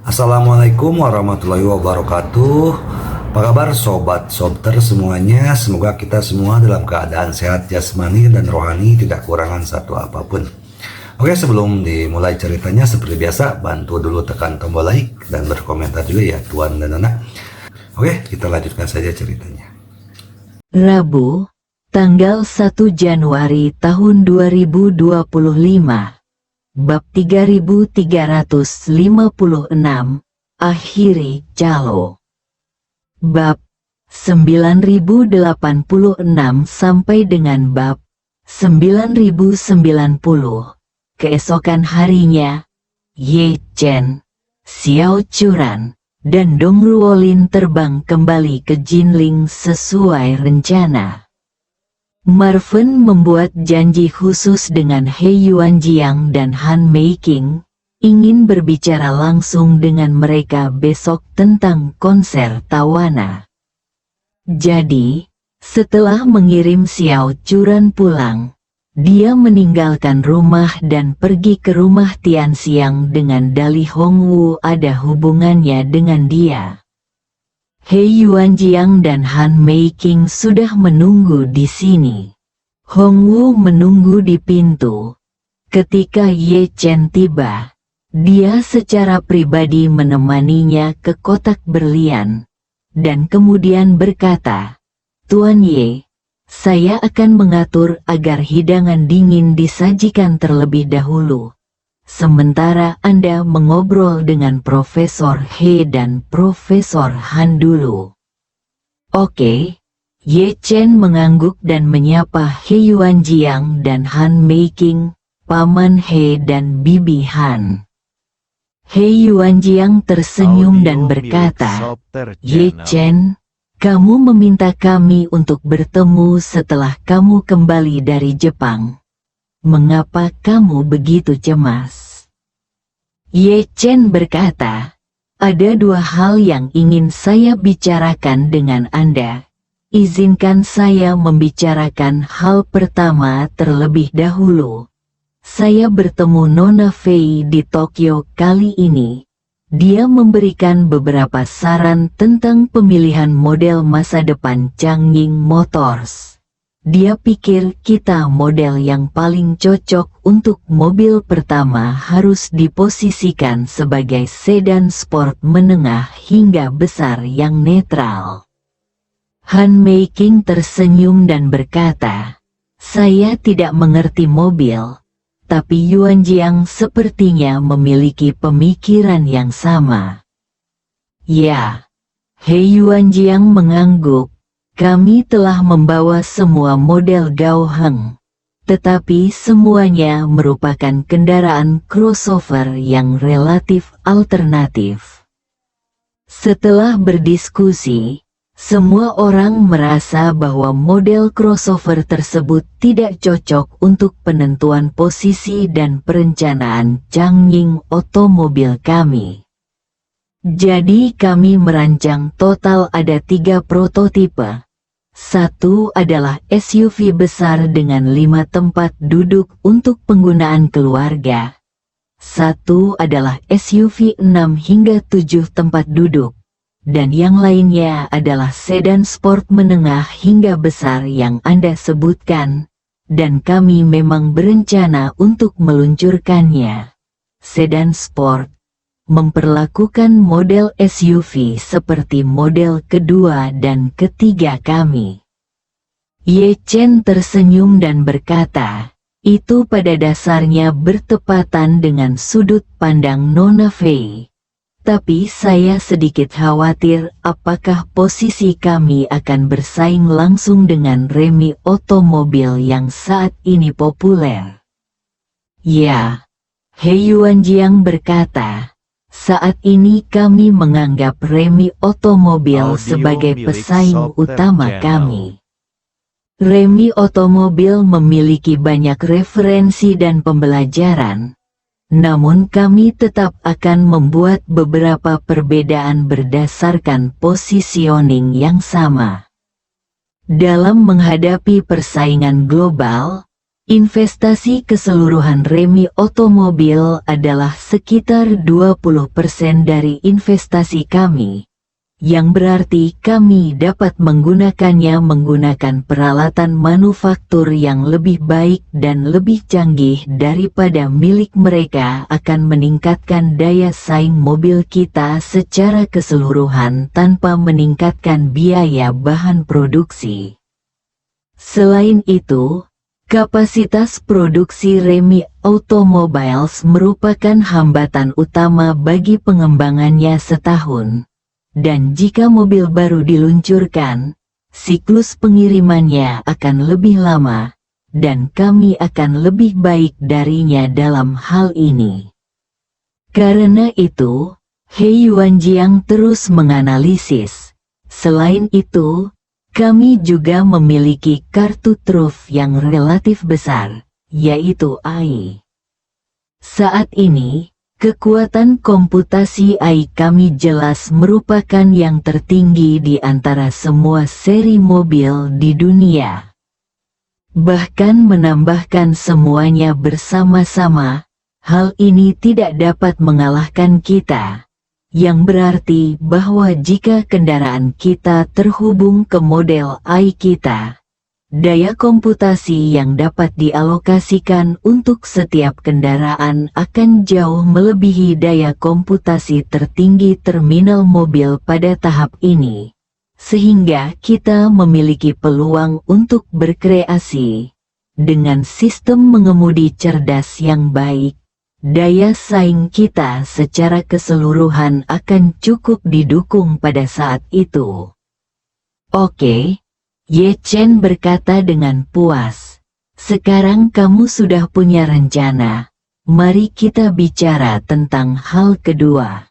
Assalamualaikum warahmatullahi wabarakatuh. Apa kabar sobat sobter semuanya? Semoga kita semua dalam keadaan sehat jasmani dan rohani, tidak kurangan satu apapun. Oke, sebelum dimulai ceritanya seperti biasa, bantu dulu tekan tombol like dan berkomentar juga ya Tuan dan Anak. Oke, kita lanjutkan saja ceritanya. Rabu, tanggal 1 Januari tahun 2025. Bab 3356, akhiri calo. Bab 9086 sampai dengan bab 9090. Keesokan harinya, Ye Chen, Xiao Churan, dan Dong Ruolin terbang kembali ke Jinling sesuai rencana. Marvin membuat janji khusus dengan He Yuanjiang dan Han Meiking, ingin berbicara langsung dengan mereka besok tentang konser Tawana. Jadi, setelah mengirim Xiao Churan pulang, dia meninggalkan rumah dan pergi ke rumah Tianxiang dengan dalih Hongwu ada hubungannya dengan dia. He Yuanjiang dan Han Meiking sudah menunggu di sini. Hongwu menunggu di pintu. Ketika Ye Chen tiba, dia secara pribadi menemaninya ke kotak berlian, dan kemudian berkata, "Tuan Ye, saya akan mengatur agar hidangan dingin disajikan terlebih dahulu. Sementara Anda mengobrol dengan Profesor He dan Profesor Han dulu." Oke. Ye Chen mengangguk dan menyapa He Yuanjiang dan Han Meiking, Paman He dan Bibi Han. He Yuanjiang tersenyum dan berkata, "Ye Chen, kamu meminta kami untuk bertemu setelah kamu kembali dari Jepang. Mengapa kamu begitu cemas?" Ye Chen berkata, "Ada dua hal yang ingin saya bicarakan dengan Anda. Izinkan saya membicarakan hal pertama terlebih dahulu. Saya bertemu Nona Fei di Tokyo kali ini. Dia memberikan beberapa saran tentang pemilihan model masa depan Changying Motors. Dia pikir kita model yang paling cocok untuk mobil pertama harus diposisikan sebagai sedan sport menengah hingga besar yang netral." Han Meiking tersenyum dan berkata, "Saya tidak mengerti mobil, tapi Yuanjiang sepertinya memiliki pemikiran yang sama." "Ya." He Yuanjiang mengangguk. "Kami telah membawa semua model Gaoheng, tetapi semuanya merupakan kendaraan crossover yang relatif alternatif." Setelah berdiskusi, semua orang merasa bahwa model crossover tersebut tidak cocok untuk penentuan posisi dan perencanaan Changying otomobil kami. Jadi kami merancang total ada 3 prototipe. Satu adalah SUV besar dengan 5 tempat duduk untuk penggunaan keluarga. Satu adalah SUV 6 hingga 7 tempat duduk. Dan yang lainnya adalah sedan sport menengah hingga besar yang Anda sebutkan. Dan kami memang berencana untuk meluncurkannya. Sedan sport memperlakukan model SUV seperti model kedua dan ketiga kami. Ye Chen tersenyum dan berkata, "Itu pada dasarnya bertepatan dengan sudut pandang Nona Fei. Tapi saya sedikit khawatir apakah posisi kami akan bersaing langsung dengan remi otomobil yang saat ini populer." "Ya." He Yuanjiang berkata, "Saat ini kami menganggap remi otomobil sebagai pesaing utama kami. Remi otomobil memiliki banyak referensi dan pembelajaran, namun kami tetap akan membuat beberapa perbedaan berdasarkan positioning yang sama. Dalam menghadapi persaingan global, Investasi keseluruhan Remi Otomobil adalah sekitar 20% dari investasi kami, yang berarti kami dapat menggunakannya menggunakan peralatan manufaktur yang lebih baik dan lebih canggih daripada milik mereka akan meningkatkan daya saing mobil kita secara keseluruhan tanpa meningkatkan biaya bahan produksi. Selain itu, kapasitas produksi Remi Automobiles merupakan hambatan utama bagi pengembangannya setahun. Dan jika mobil baru diluncurkan, siklus pengirimannya akan lebih lama, dan kami akan lebih baik darinya dalam hal ini. Karena itu, He Yuanjiang terus menganalisis. Selain itu, kami juga memiliki kartu truf yang relatif besar, yaitu AI. Saat ini, kekuatan komputasi AI kami jelas merupakan yang tertinggi di antara semua seri mobil di dunia. Bahkan menambahkan semuanya bersama-sama, hal ini tidak dapat mengalahkan kita, yang berarti bahwa jika kendaraan kita terhubung ke model AI kita, daya komputasi yang dapat dialokasikan untuk setiap kendaraan akan jauh melebihi daya komputasi tertinggi terminal mobil pada tahap ini, sehingga kita memiliki peluang untuk berkreasi. Dengan sistem mengemudi cerdas yang baik, daya saing kita secara keseluruhan akan cukup didukung pada saat itu. Oke. Ye Chen berkata dengan puas. Sekarang kamu sudah punya rencana. Mari kita bicara tentang hal kedua.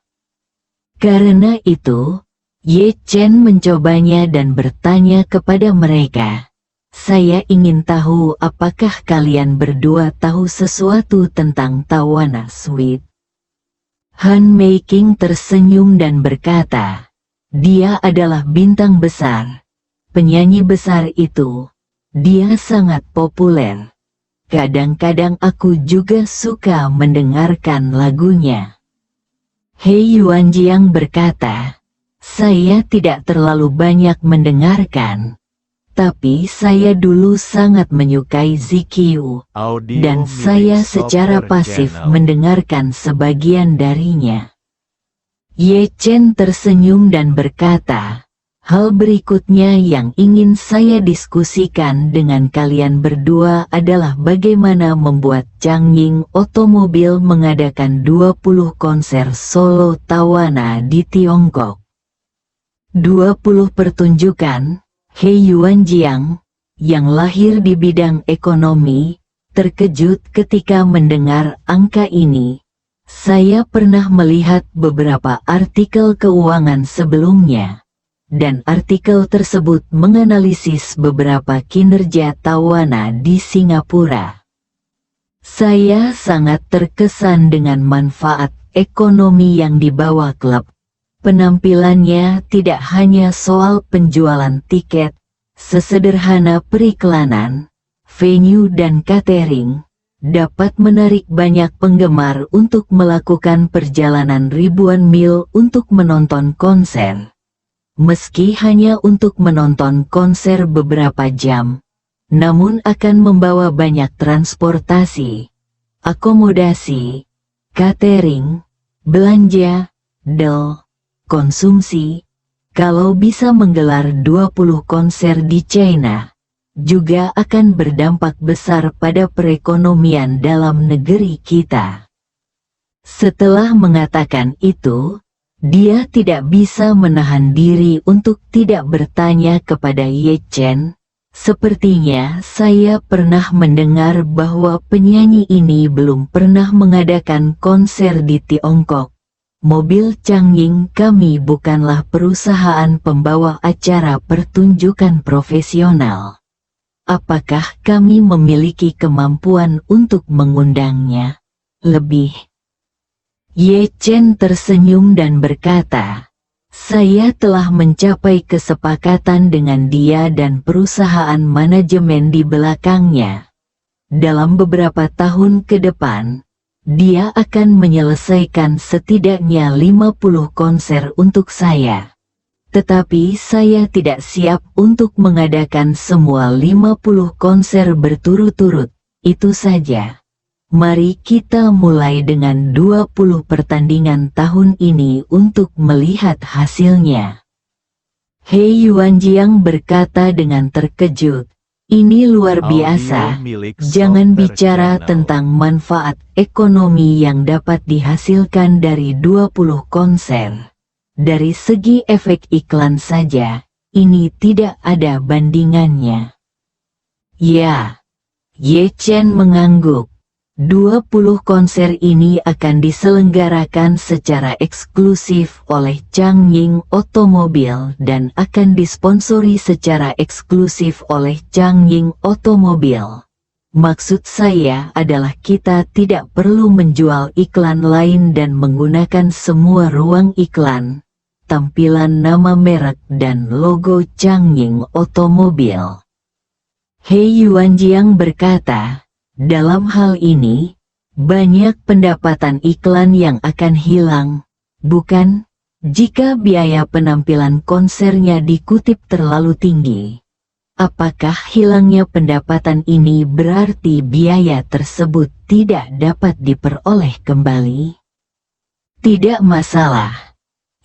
Karena itu, Ye Chen mencobanya dan bertanya kepada mereka. Saya ingin tahu apakah kalian berdua tahu sesuatu tentang Tawana Suite. Han Meiking tersenyum dan berkata, dia adalah bintang besar. Penyanyi besar itu, dia sangat populer. Kadang-kadang aku juga suka mendengarkan lagunya. He Yuanjiang berkata, saya tidak terlalu banyak mendengarkan, tapi saya dulu sangat menyukai ZQ, dan saya secara pasif mendengarkan sebagian darinya. Ye Chen tersenyum dan berkata, hal berikutnya yang ingin saya diskusikan dengan kalian berdua adalah bagaimana membuat Changying Otomobil mengadakan 20 konser solo Tawana di Tiongkok. 20 pertunjukan. He Yuanjiang, yang lahir di bidang ekonomi, terkejut ketika mendengar angka ini. Saya pernah melihat beberapa artikel keuangan sebelumnya. Dan artikel tersebut menganalisis beberapa kinerja Tawana di Singapura. Saya sangat terkesan dengan manfaat ekonomi yang dibawa klub. Penampilannya tidak hanya soal penjualan tiket, sesederhana periklanan, venue dan catering, dapat menarik banyak penggemar untuk melakukan perjalanan ribuan mil untuk menonton konser. Meski hanya untuk menonton konser beberapa jam, namun akan membawa banyak transportasi, akomodasi, catering, belanja, konsumsi. Kalau bisa menggelar 20 konser di China, juga akan berdampak besar pada perekonomian dalam negeri kita. Setelah mengatakan itu, dia tidak bisa menahan diri untuk tidak bertanya kepada Ye Chen. Sepertinya saya pernah mendengar bahwa penyanyi ini belum pernah mengadakan konser di Tiongkok. Mobil Changying kami bukanlah perusahaan pembawa acara pertunjukan profesional. Apakah kami memiliki kemampuan untuk mengundangnya? Lebih. Ye Chen tersenyum dan berkata, saya telah mencapai kesepakatan dengan dia dan perusahaan manajemen di belakangnya. dalam beberapa tahun ke depan, dia akan menyelesaikan setidaknya 50 konser untuk saya. Tetapi saya tidak siap untuk mengadakan semua 50 konser berturut-turut, itu saja. Mari kita mulai dengan 20 pertandingan tahun ini untuk melihat hasilnya. He Yuanjiang berkata dengan terkejut, ini luar biasa, jangan bicara tentang manfaat ekonomi yang dapat dihasilkan dari 20 konser. Dari segi efek iklan saja, ini tidak ada bandingannya. Ya, Ye Chen mengangguk. 20 konser ini akan diselenggarakan secara eksklusif oleh Changying Automobile dan akan disponsori secara eksklusif oleh Changying Automobile. Maksud saya adalah kita tidak perlu menjual iklan lain dan menggunakan semua ruang iklan, tampilan nama merek dan logo Changying Automobile. He Yuanjiang berkata, dalam hal ini, banyak pendapatan iklan yang akan hilang, bukan? Jika biaya penampilan konsernya dikutip terlalu tinggi. Apakah hilangnya pendapatan ini berarti biaya tersebut tidak dapat diperoleh kembali? Tidak masalah.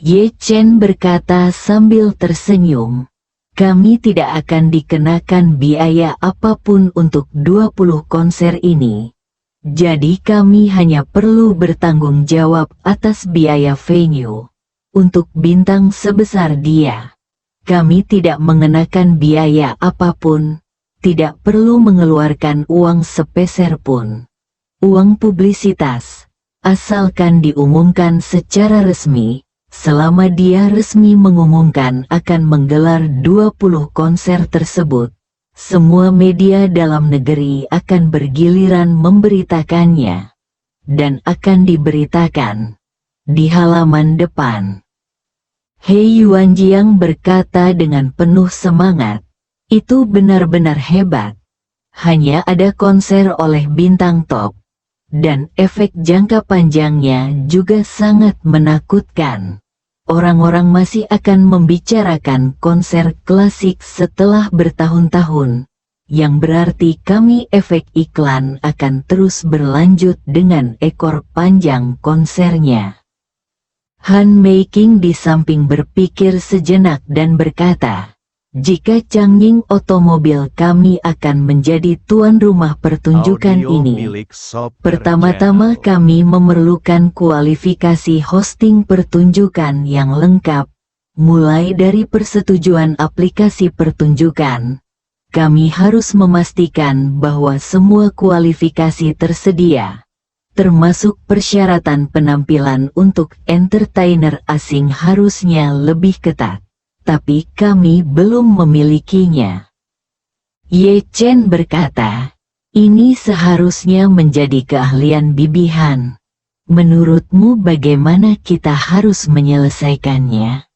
Ye Chen berkata sambil tersenyum. Kami tidak akan dikenakan biaya apapun untuk 20 konser ini. Jadi kami hanya perlu bertanggung jawab atas biaya venue. Untuk bintang sebesar dia, kami tidak mengenakan biaya apapun, tidak perlu mengeluarkan uang sepeser pun. Uang publisitas, asalkan diumumkan secara resmi. Selama dia resmi mengumumkan akan menggelar 20 konser tersebut, semua media dalam negeri akan bergiliran memberitakannya, dan akan diberitakan di halaman depan. He Yuanjiang berkata dengan penuh semangat, itu benar-benar hebat. Hanya ada konser oleh bintang top, dan efek jangka panjangnya juga sangat menakutkan. Orang-orang masih akan membicarakan konser klasik setelah bertahun-tahun, yang berarti kami efek iklan akan terus berlanjut dengan ekor panjang konsernya. Han Meiking di samping berpikir sejenak dan berkata, jika Changying Automobile kami akan menjadi tuan rumah pertunjukan ini, pertama-tama kami memerlukan kualifikasi hosting pertunjukan yang lengkap, mulai dari persetujuan aplikasi pertunjukan. Kami harus memastikan bahwa semua kualifikasi tersedia, termasuk persyaratan penampilan untuk entertainer asing harusnya lebih ketat. Tapi kami belum memilikinya. Ye Chen berkata, ini seharusnya menjadi keahlian Bibi Han. Menurutmu bagaimana kita harus menyelesaikannya?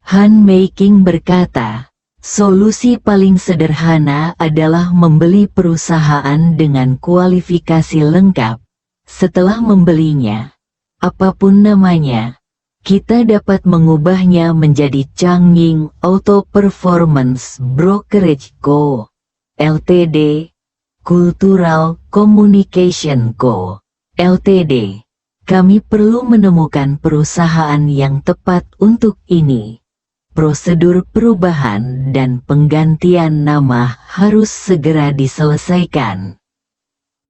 Han Meiking berkata, solusi paling sederhana adalah membeli perusahaan dengan kualifikasi lengkap. Setelah membelinya, apapun namanya, kita dapat mengubahnya menjadi Changying Auto Performance Brokerage Co., Ltd., Cultural Communication Co., Ltd. Kami perlu menemukan perusahaan yang tepat untuk ini. Prosedur perubahan dan penggantian nama harus segera diselesaikan.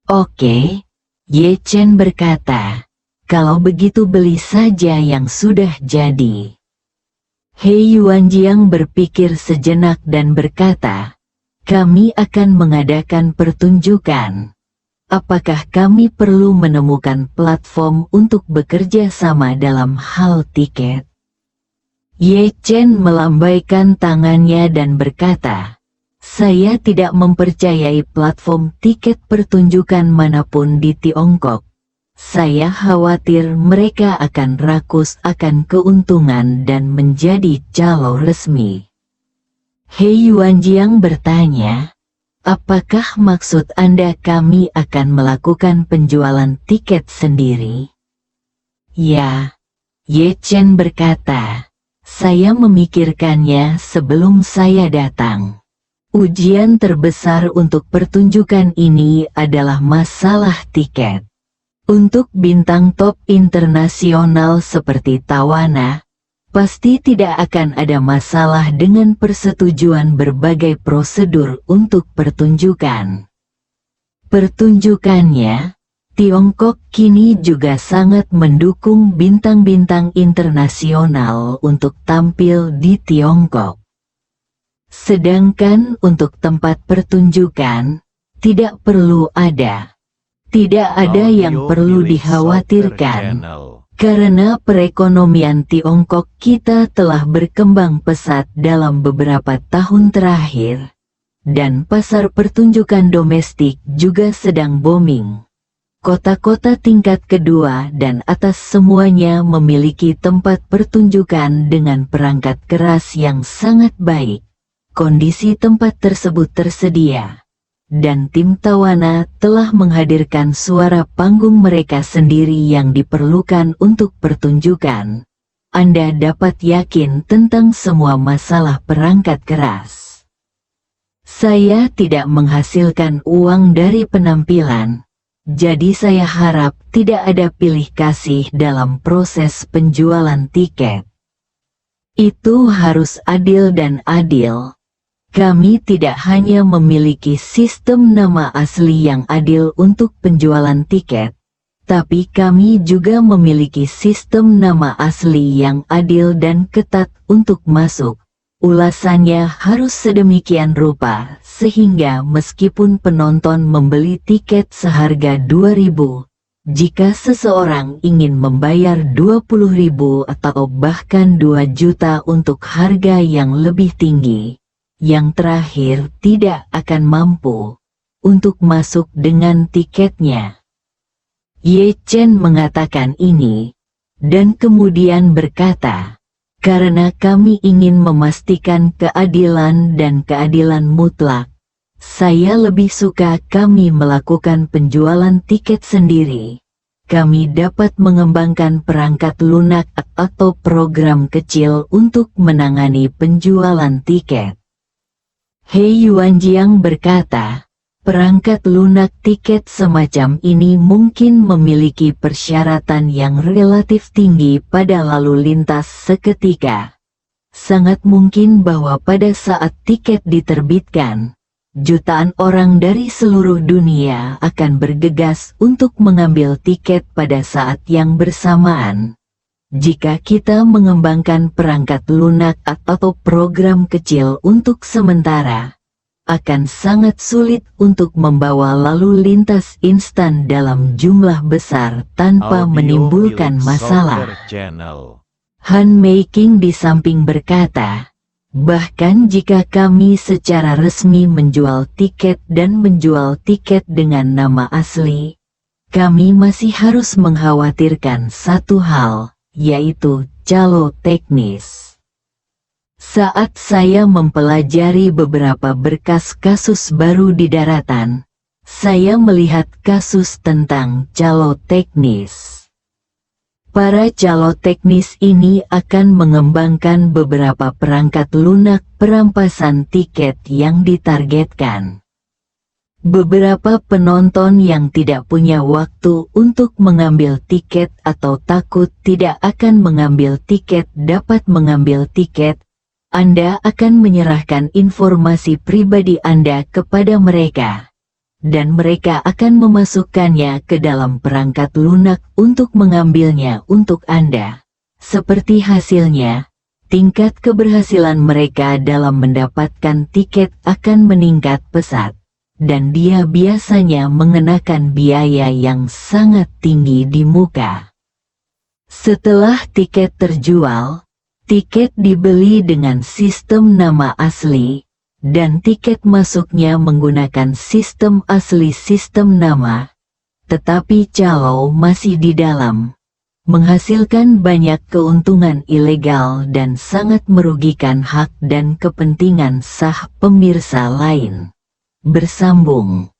Oke, Ye Chen berkata. Kalau begitu beli saja yang sudah jadi. He Yuanjiang berpikir sejenak dan berkata, kami akan mengadakan pertunjukan. Apakah kami perlu menemukan platform untuk bekerja sama dalam hal tiket? Ye Chen melambaikan tangannya dan berkata, saya tidak mempercayai platform tiket pertunjukan manapun di Tiongkok. Saya khawatir mereka akan rakus akan keuntungan dan menjadi calo resmi. He Yuanjiang bertanya, Apakah maksud Anda kami akan melakukan penjualan tiket sendiri? Ya, Ye Chen berkata. Saya memikirkannya sebelum saya datang. Ujian terbesar untuk pertunjukan ini adalah masalah tiket. Untuk bintang top internasional seperti Tawana, pasti tidak akan ada masalah dengan persetujuan berbagai prosedur untuk pertunjukan. Pertunjukannya, Tiongkok kini juga sangat mendukung bintang-bintang internasional untuk tampil di Tiongkok. Sedangkan untuk tempat pertunjukan, tidak perlu ada. Tidak ada yang perlu dikhawatirkan, karena perekonomian Tiongkok kita telah berkembang pesat dalam beberapa tahun terakhir, dan pasar pertunjukan domestik juga sedang booming. Kota-kota tingkat kedua dan atas semuanya memiliki tempat pertunjukan dengan perangkat keras yang sangat baik. Kondisi tempat tersebut tersedia, dan tim Tawana telah menghadirkan suara panggung mereka sendiri yang diperlukan untuk pertunjukan. Anda dapat yakin tentang semua masalah perangkat keras. Saya tidak menghasilkan uang dari penampilan. Jadi saya harap tidak ada pilih kasih dalam proses penjualan tiket. Itu harus adil dan adil. Kami tidak hanya memiliki sistem nama asli yang adil untuk penjualan tiket, tapi kami juga memiliki sistem nama asli yang adil dan ketat untuk masuk. Ulasannya harus sedemikian rupa, sehingga meskipun penonton membeli tiket seharga 2.000, jika seseorang ingin membayar 20.000 atau bahkan 2 juta untuk harga yang lebih tinggi, yang terakhir tidak akan mampu untuk masuk dengan tiketnya. Ye Chen mengatakan ini, dan kemudian berkata, karena kami ingin memastikan keadilan dan keadilan mutlak, saya lebih suka kami melakukan penjualan tiket sendiri. Kami dapat mengembangkan perangkat lunak atau program kecil untuk menangani penjualan tiket. He Yuanjiang berkata, perangkat lunak tiket semacam ini mungkin memiliki persyaratan yang relatif tinggi pada lalu lintas seketika. Sangat mungkin bahwa pada saat tiket diterbitkan, jutaan orang dari seluruh dunia akan bergegas untuk mengambil tiket pada saat yang bersamaan. Jika kita mengembangkan perangkat lunak atau program kecil untuk sementara, akan sangat sulit untuk membawa lalu lintas instan dalam jumlah besar tanpa menimbulkan masalah. Han Meiking di samping berkata, bahkan jika kami secara resmi menjual tiket dan menjual tiket dengan nama asli, kami masih harus mengkhawatirkan satu hal, yaitu calo teknis. Saat saya mempelajari beberapa berkas kasus baru di daratan, saya melihat kasus tentang calo teknis. Para calo teknis ini akan mengembangkan beberapa perangkat lunak perampasan tiket yang ditargetkan. Beberapa penonton yang tidak punya waktu untuk mengambil tiket atau takut tidak akan mengambil tiket dapat mengambil tiket. Anda akan menyerahkan informasi pribadi Anda kepada mereka, dan mereka akan memasukkannya ke dalam perangkat lunak untuk mengambilnya untuk Anda. Seperti hasilnya, tingkat keberhasilan mereka dalam mendapatkan tiket akan meningkat pesat, dan dia biasanya mengenakan biaya yang sangat tinggi di muka. Setelah tiket terjual, tiket dibeli dengan sistem nama asli, dan tiket masuknya menggunakan sistem asli sistem nama, tetapi calo masih di dalam, menghasilkan banyak keuntungan ilegal dan sangat merugikan hak dan kepentingan sah pemirsa lain. bersambung.